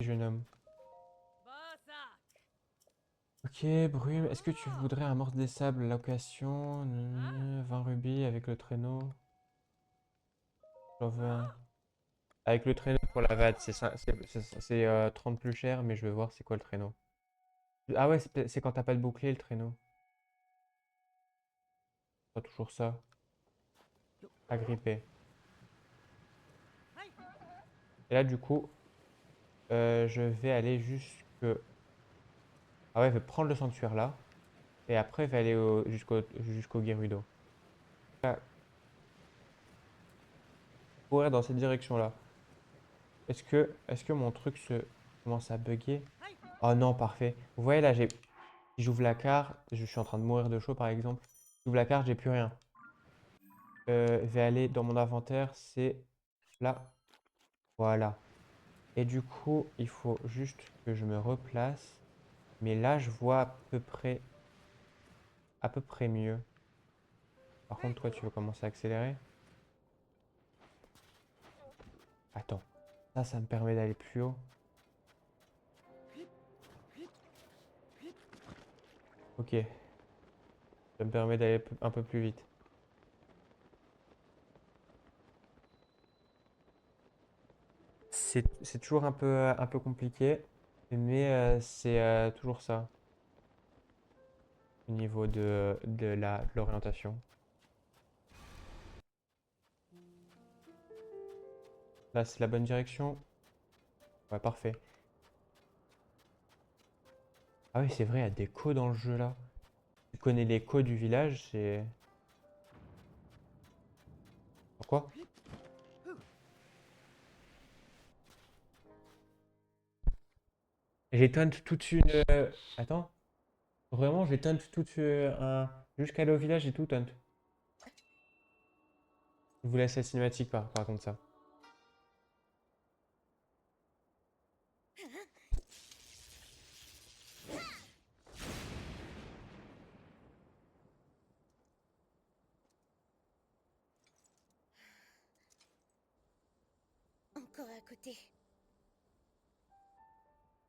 jeune homme. Ok, brume. Est-ce que tu voudrais un morse des sables location 20 rubis avec le traîneau. J'en veux un. Avec le traîneau pour la VAD, c'est 30 plus cher, mais je veux voir c'est quoi le traîneau. Ah ouais, c'est quand t'as pas de bouclier le traîneau. Pas toujours ça. Agrippé. Et là, du coup, je vais aller jusque. Ah ouais, je vais prendre le sanctuaire là. Et après, je vais aller jusqu'au Gerudo. Là, courir dans cette direction-là. Est-ce que mon truc se commence à bugger? Oh non, parfait. Vous voyez là, si j'ouvre la carte, je suis en train de mourir de chaud par exemple. J'ouvre la carte, j'ai plus rien. Je vais aller dans mon inventaire, c'est là. Voilà. Et du coup, il faut juste que je me replace. Mais là, je vois à peu près mieux. Par contre, toi, tu veux commencer à accélérer? Attends. Ça me permet d'aller plus haut. Ok. Ça me permet d'aller un peu plus vite. C'est toujours un peu compliqué, mais c'est toujours ça au niveau de l'orientation. Là, c'est la bonne direction. Ouais, parfait. Ah oui, c'est vrai, il y a des codes dans le jeu là. Tu connais les codes du village, c'est... Pourquoi? J'ai taunt toute une... Attends, vraiment, j'ai taunt toute jusqu'à aller au village, j'ai tout taunt. Je vous laisse la cinématique par contre ça. Encore à côté.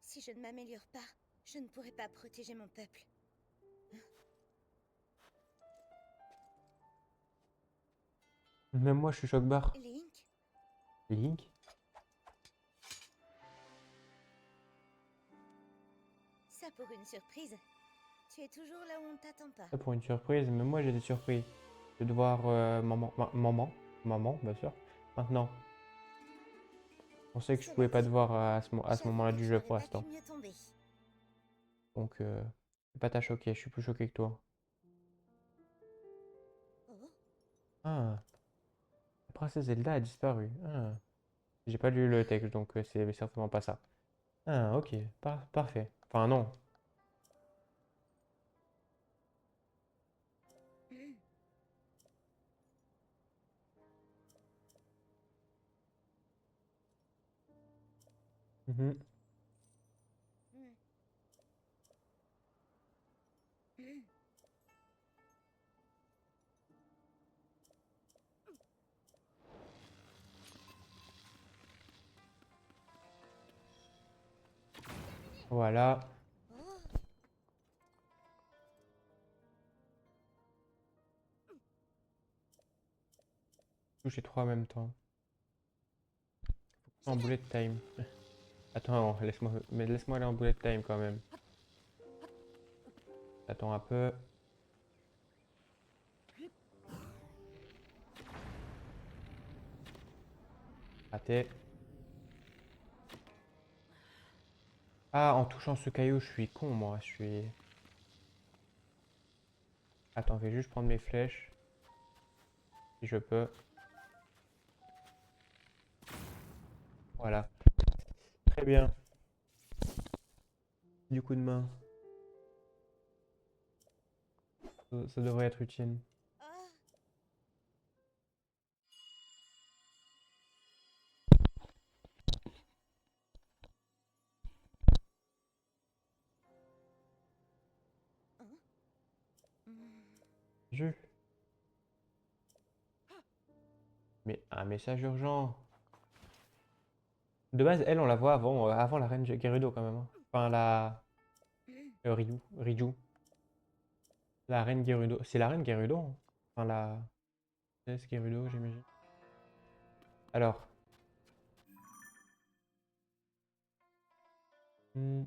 Si je ne m'améliore pas, je ne pourrai pas protéger mon peuple. Même moi, je suis choc-barre. Link, Link? ça pour une surprise. Tu es toujours là où on ne t'attend pas. Ça pour une surprise, même moi j'ai des surprises. Je vais devoir maman, bien sûr. Maintenant, on sait que je Cela pouvais pas dit, te voir à ce j'avoue moment-là que du je jeu n'aurais pour pas pu l'instant. mieux tomber. Donc, faut pas t'à choquer, je suis plus choqué que toi. Oh, Ah, la princesse Zelda a disparu. Ah, j'ai pas lu le texte, donc c'est certainement pas ça. Ah, ok, parfait. Enfin, non. Mhm. Voilà. oh, Toucher trois en même temps. En j'y vais. bullet time. Attends, laisse-moi aller en bullet time quand même. Attends un peu. Raté. Ah, en touchant ce caillou, je suis con, moi. Je suis... Attends, je vais juste prendre mes flèches, si je peux. Voilà. Très bien. Du coup de main. Ça devrait être utile. Oh, hein? Jus. Mais un message urgent. De base, elle, on la voit avant la reine Gerudo quand même, hein. Enfin, la Riju. La reine Gerudo. C'est la reine Gerudo, hein. Enfin, la princesse Gerudo, j'imagine. Alors. Hmm,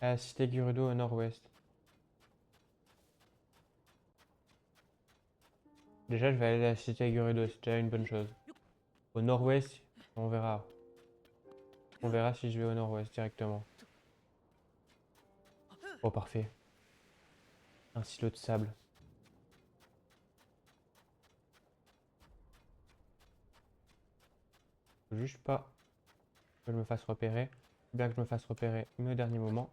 la cité Gerudo au nord-ouest. Déjà, je vais aller à la cité Gerudo, c'est déjà une bonne chose. Au nord-ouest, on verra. On verra si je vais au nord-ouest directement. Oh, parfait. Un silo de sable. Faut juste pas que je me fasse repérer. Bien que je me fasse repérer au dernier moment.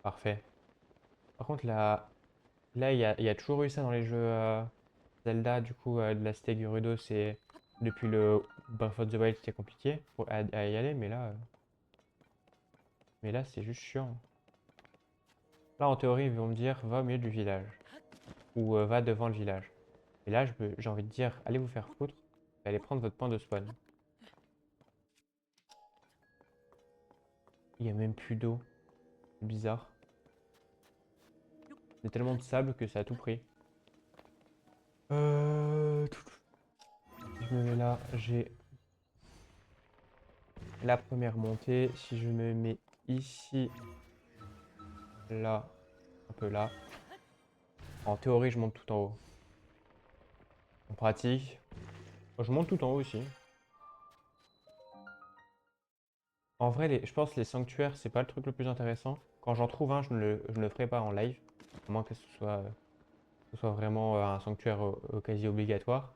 Parfait. Par contre, là il y a toujours eu ça dans les jeux Zelda, du coup, de la cité Gerudo, c'est depuis le Breath of the Wild, c'était compliqué à y aller, mais là, c'est juste chiant. Là, en théorie, ils vont me dire, va au milieu du village, ou va devant le village. Et là, j'ai envie de dire, allez vous faire foutre, et allez prendre votre point de spawn. Il y a même plus d'eau, c'est bizarre. Il y a tellement de sable que ça a tout pris. Je me mets là, j'ai la première montée. Si je me mets ici, là, un peu là. En théorie, je monte tout en haut. En pratique, je monte tout en haut aussi. En vrai, je pense que les sanctuaires, c'est pas le truc le plus intéressant. Quand j'en trouve un, je ne le ferai pas en live. À moins que ce soit vraiment un sanctuaire quasi obligatoire.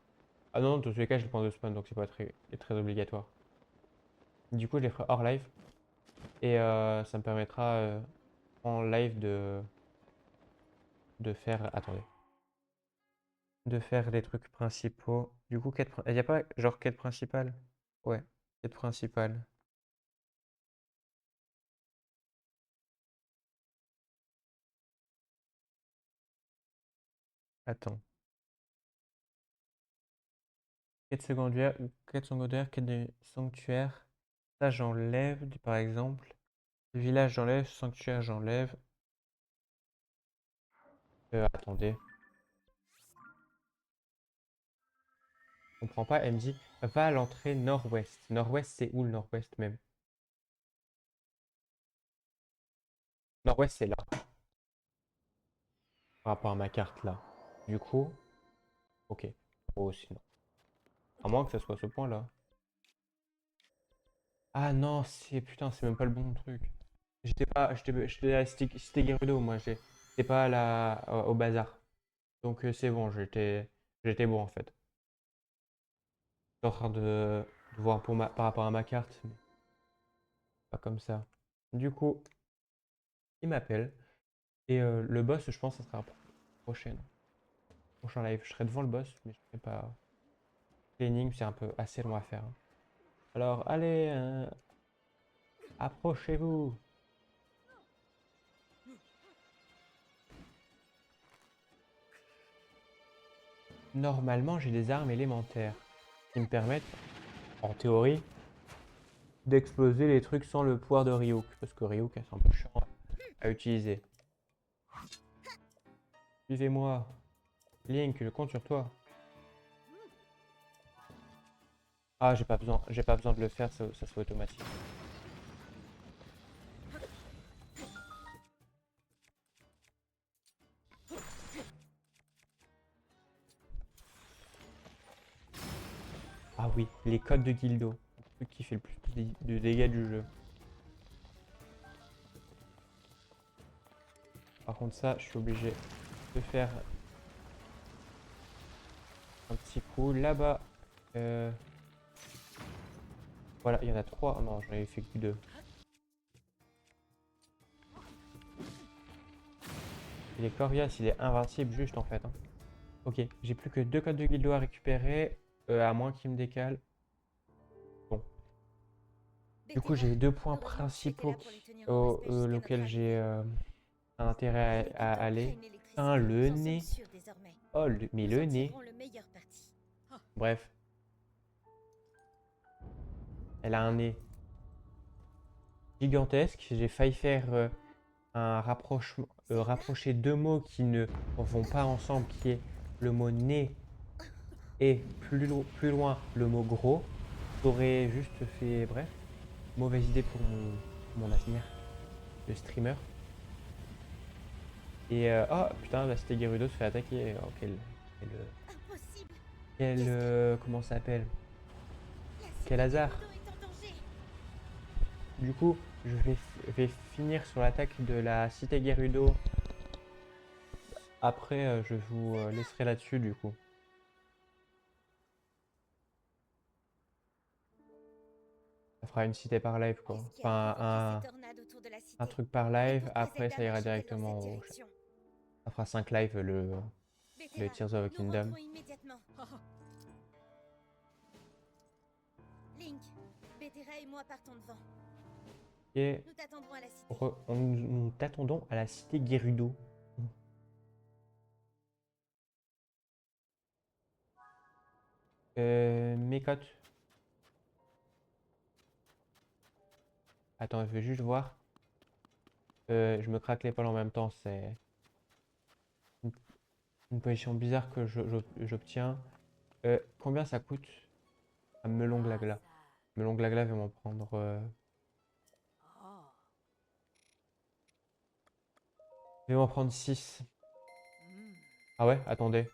Ah non, dans tous les cas, j'ai le point de spawn, donc c'est pas très obligatoire. Du coup, je les ferai hors live. Et ça me permettra en live de faire. Attendez. De faire les trucs principaux. Du coup, il n'y a pas genre quête principale? Ouais, quête principale. Attends. Quête secondaire, quête des sanctuaires. Ça, j'enlève, par exemple. Le village, j'enlève. Sanctuaire, j'enlève. Attendez. Je comprends pas. Elle me dit, va à l'entrée nord-ouest. Nord-ouest, c'est où le nord-ouest même? Nord-ouest, c'est là. Par rapport à ma carte là. Du coup, ok. Oh, sinon. À moins que ça soit ce point-là. Ah non, putain, c'est même pas le bon truc. J'étais à la Cité Gerudo, moi, j'étais pas au bazar. Donc c'est bon, j'étais bon en fait. Je suis en train de voir par rapport à ma carte, mais pas comme ça. Du coup, il m'appelle et le boss, je pense, ça sera la prochaine, prochain live. Je serai devant le boss, mais je serai pas. L'énigme, c'est un peu assez long à faire, hein. Alors, allez, approchez-vous. Normalement, j'ai des armes élémentaires qui me permettent, en théorie, d'exploser les trucs sans le pouvoir de Ryuk. Parce que Ryuk, c'est un peu chiant à utiliser. Suivez-moi. Link, je compte sur toi. Ah, j'ai pas besoin de le faire, ça se fait automatique. Ah oui, les codes de Guildo. Le truc qui fait le plus de dégâts du jeu. Par contre ça, je suis obligé de faire un petit coup là-bas. Voilà, il y en a trois. Non, j'en avais fait que deux. Il est coriace, il est invincible juste en fait, hein. Ok, j'ai plus que deux codes de Guildo à récupérer, à moins qu'il me décale. Bon. Du coup, j'ai deux points Heureusement que tu étais principaux là pour les tenir en respect jusqu'à notre auxquels j'ai arrivée. un intérêt Mais à quand un aller. train électrique Putain, le J'en sommes nez. sûrs désormais. Oh, mais Nous le en nez. tirerons le meilleur parti. Bref, elle a un nez gigantesque. J'ai failli faire un rapprochement, rapprocher deux mots qui ne vont pas ensemble, qui est le mot nez et plus loin le mot gros. J'aurais juste fait, bref, mauvaise idée pour mon avenir de streamer. Et oh putain, la cité Gerudo se fait attaquer. Oh, Impossible. comment ça s'appelle? La Quel cité hasard. Gerudo est en danger. Du coup, vais finir sur l'attaque de la cité Gerudo. Après, je vous laisserai là-dessus du coup. Ça fera une cité par live quoi. Qu'est-ce qui a Enfin, provoqué ces tornades autour de la cité? un truc par Et live. pourquoi Après, Zelda ça ira marche-t-elle dans directement cette au. direction? Ça fera 5 lives le Bétéla, Tears of the nous Kingdom. rentrons immédiatement. Link, Bétéra et moi partons devant. Et Nous t'attendrons à la cité. nous t'attendons à la cité Gerudo. Mécote. Attends, je vais juste voir. Je me craque l'épaule en même temps, c'est une, une position bizarre que j'obtiens. Combien ça coûte un melon glagla? Melon glagla va m'en prendre. Je vais m'en prendre 6. Ah ouais, attendez.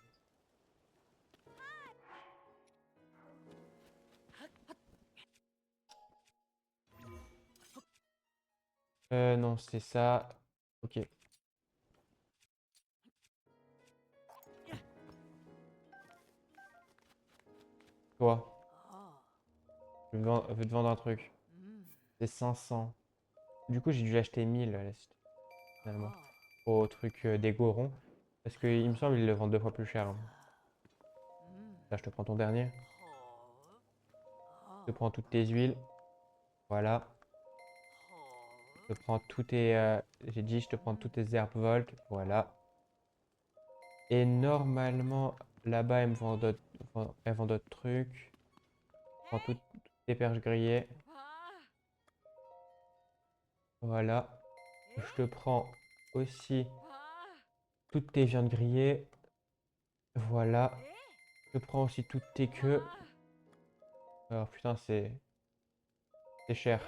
Non, c'est ça. Ok. Toi, je veux te vendre un truc. C'est 500. Du coup, j'ai dû l'acheter 1000 la cité, finalement. Au truc des gorons. Parce qu'il me semble qu'ils le vendent 2 fois plus cher, hein. Là, je te prends ton dernier. Je te prends toutes tes huiles. Voilà. Je te prends tous tes. J'ai dit, je te prends toutes tes herbes volk. Voilà. Et normalement, là-bas, elles vendent d'autres trucs. Je prends toutes tes perches grillées. Voilà. Je te prends aussi toutes tes viandes grillées. Voilà. Je prends aussi toutes tes queues. Alors putain, c'est cher.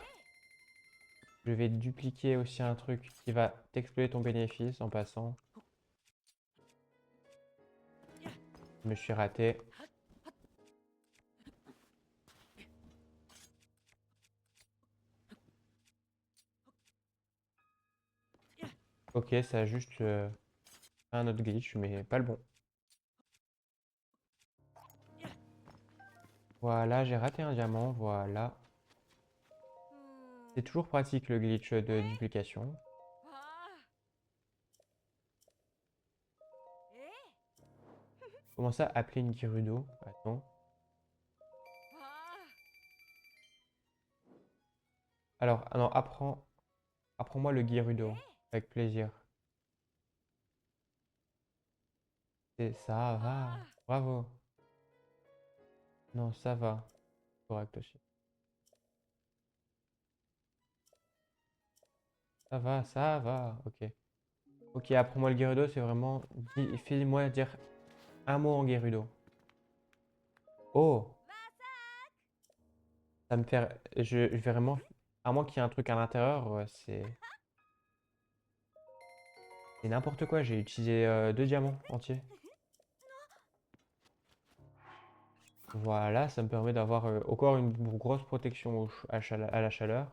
Je vais dupliquer aussi un truc qui va t'exploser ton bénéfice en passant. Je me suis raté. Ok, ça a juste un autre glitch, mais pas le bon. Voilà, j'ai raté un diamant, voilà. C'est toujours pratique le glitch de duplication. Comment ça, appeler une Gerudo? Attends. Alors, ah non, apprends-moi le Gerudo. Avec plaisir. Ça va. Bravo. Non, ça va. Correct aussi. Ça va, ça va. Ok. Ok, apprends-moi le Gerudo, c'est vraiment. Fais-moi dire un mot en Gerudo. Oh! Ça me fait. Je vais vraiment. À moins qu'il y ait un truc à l'intérieur, ouais, c'est n'importe quoi. J'ai utilisé 2 diamants entiers. Voilà, ça me permet d'avoir encore une grosse protection à la chaleur.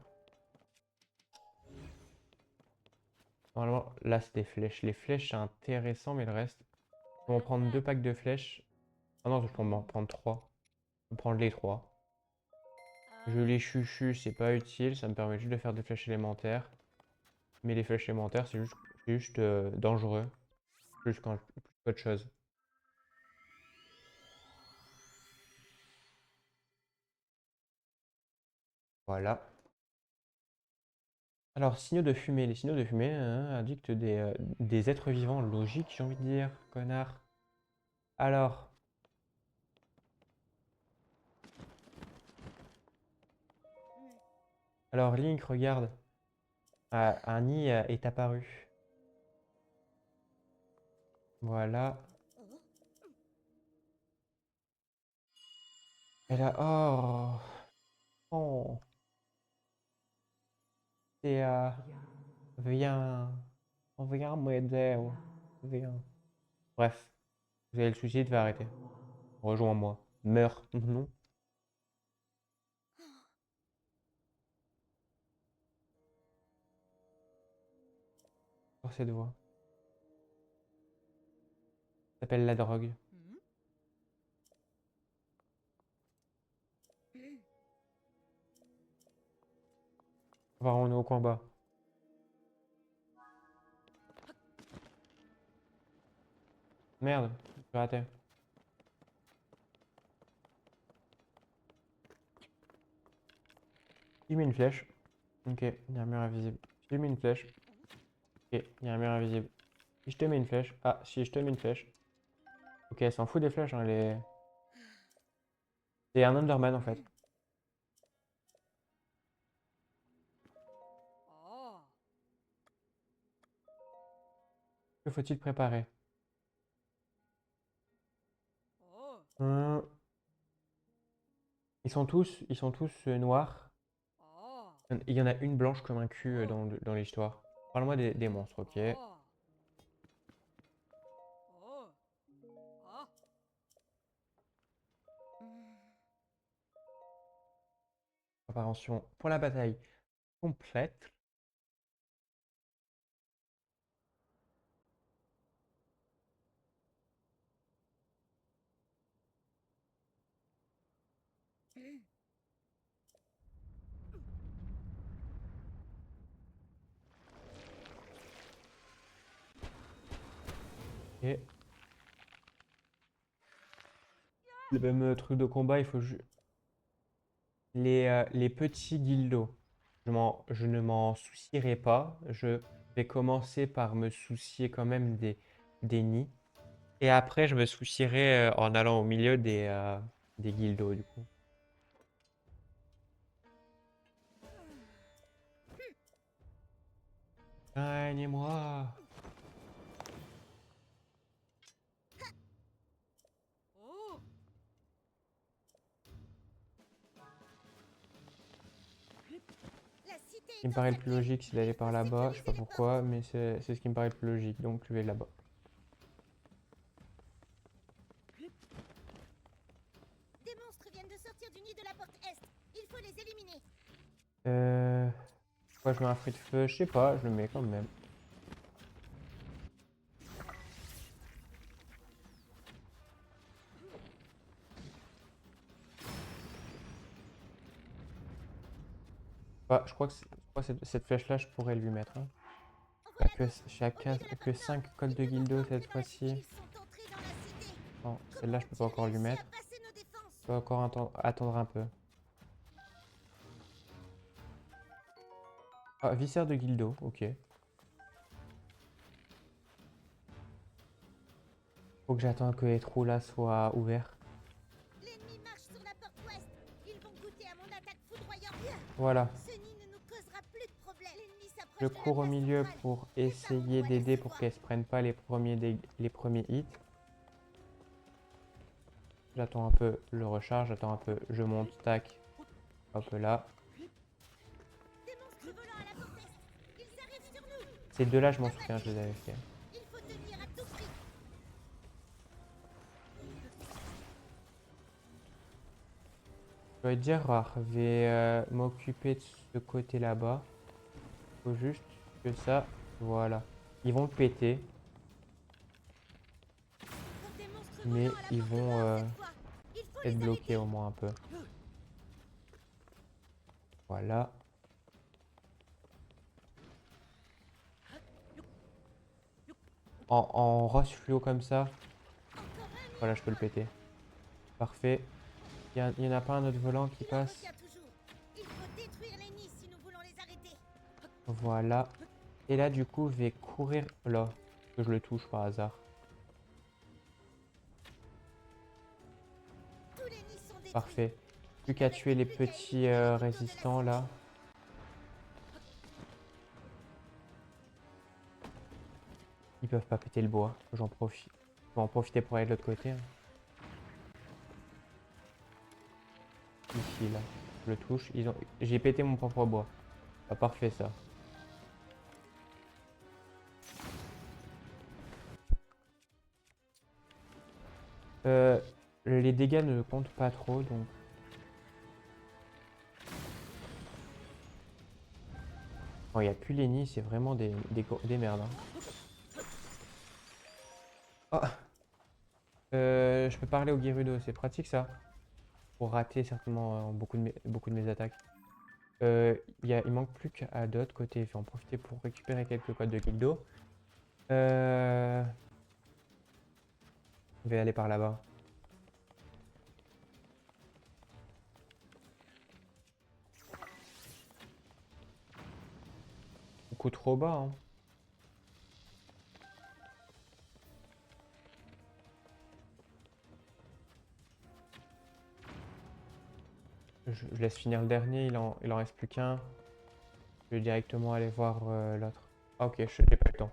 Normalement, là, c'est des flèches. Les flèches, c'est intéressant, mais le reste. Je vais en prendre 2 packs de flèches. Ah non, je peux m'en prendre 3. Je vais prendre les 3. Je les chuchu, c'est pas utile. Ça me permet juste de faire des flèches élémentaires. Mais les flèches élémentaires, c'est juste dangereux. Plus qu'autre chose. Voilà. Alors, signaux de fumée. Les signaux de fumée indiquent des êtres vivants logiques, j'ai envie de dire, connard. Alors, Link, regarde. Un nid est apparu. Voilà. Oh, Et là, oh, oh, c'est viens, viens m'aider, viens. Bref, vous avez le suicide, va arrêter. Rejoins-moi. Meurs. Non. Sur cette voie. Ça s'appelle la drogue. hmm. On va on est au combat. Merde, j'ai raté. Il met une flèche. Ok, il y a un mur invisible. Si je mets une flèche. Ok, il y a un mur invisible. Si je te mets une flèche. Ah, si je te mets une flèche. Ok, elle s'en fout des flèches, hein, elle est... C'est un Underman en fait. Oh. Que faut-il préparer? Oh. Hum, ils sont tous noirs. Oh. Il y en a une blanche comme un cul dans l'histoire. Parle-moi des monstres, ok? Oh. Oh. Oh. Préparation pour la bataille complète. Et le même truc de combat, il faut juste... Les petits dildos, je ne m'en soucierai pas. Je vais commencer par me soucier quand même des nids. Et après, je me soucierai en allant au milieu des dildos, du coup. Gagnez-moi! Oh. La cité Ce qui me est paraît le plus encerclée. logique, c'est d'aller Il par faut là-bas. Je sais pas sécuriser les portes. pourquoi, mais c'est ce qui me paraît le plus logique. Donc, je vais là-bas. Des monstres viennent de sortir du nid de la porte est. Il faut les éliminer. Euh... Pourquoi je mets un fruit de feu? Je sais pas, je le mets quand même. Bah, je crois que cette flèche-là, je pourrais lui mettre, hein. En voilà d'autres. J'ai à Au nid de la que porte nord. 5 codes Ils de peuvent guildo encore cette entrer dans la cité. fois-ci. Ils sont entrés dans la cité. Bon, Comment celle-là, je peux pas ont-ils encore lui réussi à mettre. passer nos défenses? Je peux encore attendre un peu. Ah, viscère de guildo, ok. Faut que j'attende que les trous là soient ouverts. L'ennemi marche sur la porte ouest. Ils vont goûter à mon attaque foudroyante. Voilà. Ce nid ne nous causera plus de problème. L'ennemi s'approche Je de la cours au place milieu centrale. pour Les armes essayer doivent d'aider laisser pour voir. qu'elle se prenne pas les premiers hits. J'attends un peu le recharge, j'attends un peu, je monte, tac. Hop là. Des monstres volants à la porte est. Ils arrivent sur nous. Ces deux-là, je m'en souviens, je les avais fait. Il faut tenir à tout prix. Je dois être dire rare. Je vais m'occuper de ce côté là-bas. Faut juste que ça, voilà. Ils vont le péter, Encore des monstres mais volants à la ils porte vont nord cette fois. Il faut être les bloqués arrêter. au moins un peu. Voilà. En rose fluo comme ça, Encore un voilà, je peux le péter. Parfait. Il y en a pas un autre volant qui Il en passe. retient toujours. Il faut détruire les nids si nous voulons les arrêter. Voilà. Et là, du coup, je vais courir là. Que je le touche par hasard. Tous les nids sont détruits. Parfait. Il Plus ne qu'à reste tuer les plus qu'à petits éliminer les couteaux de la résistants là. forêt. Ils peuvent pas péter le bois. J'en profite. Je vais en profiter pour aller de l'autre côté, hein. Ici, là. Je le touche. J'ai pété mon propre bois. Ah, parfait ça. Euh, les dégâts ne comptent pas trop, donc... Quand il n'y a plus les nids, c'est vraiment des merdes, hein. Ah, je peux parler au Gerudo, c'est pratique ça. Pour rater certainement beaucoup de mes attaques. Il manque plus qu'à de l'autre côté. Je vais en profiter pour récupérer quelques codes de Gildo. Je vais aller par là-bas. Beaucoup trop bas, hein. Je laisse finir le dernier, il en reste plus qu'un. Je vais directement aller voir l'autre. Ah ok, je n'ai pas le temps.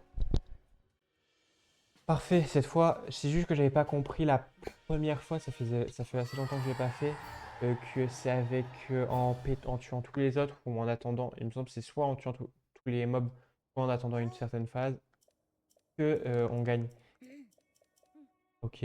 Parfait, cette fois, c'est juste que j'avais pas compris la première fois, ça fait assez longtemps que je l'ai pas fait, que c'est avec en tuant tous les autres ou en attendant, il me semble que c'est soit en tuant tous les mobs, soit en attendant une certaine phase, que on gagne. Ok,